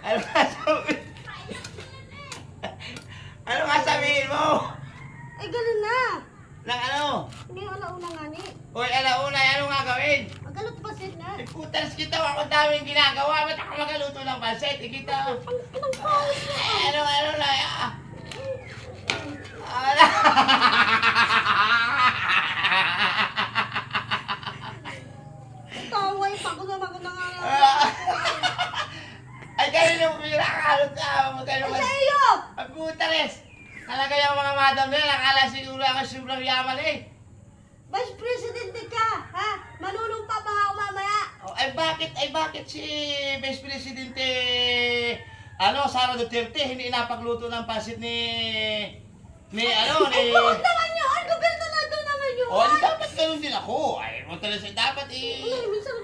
Ano nga sabihin? Ano nga sabihin mo? Ay, ganun na. Nang ano? Hindi yung alauna nga ni. Uy, alauna, ano nga gawin? Magalut pasit na. Eh, putas kita, ako daming ginagawa. Ba't ako magaluto ng pansit? Eh, kita. Ang pinangkawin mo. Ano na, Ala! Taway pa ko naman ko na nga. Ay, kanina mo pinakakalot ka. Magkano Ay, ba? sa iyo! Ang puta res. Talaga yung mga madam nila, nakala siguro ako sobrang yaman eh. Vice President ka, ha? Manunumpa pa ako mamaya. Oh, ay bakit si Vice Presidente Sara Duterte hindi napagluto ng pansit ni Ay, bakit naman yun? Gobyerno na doon naman yun. Oh, di dapat ganun din ako. Ay, mo talaga dapat Ay, minsan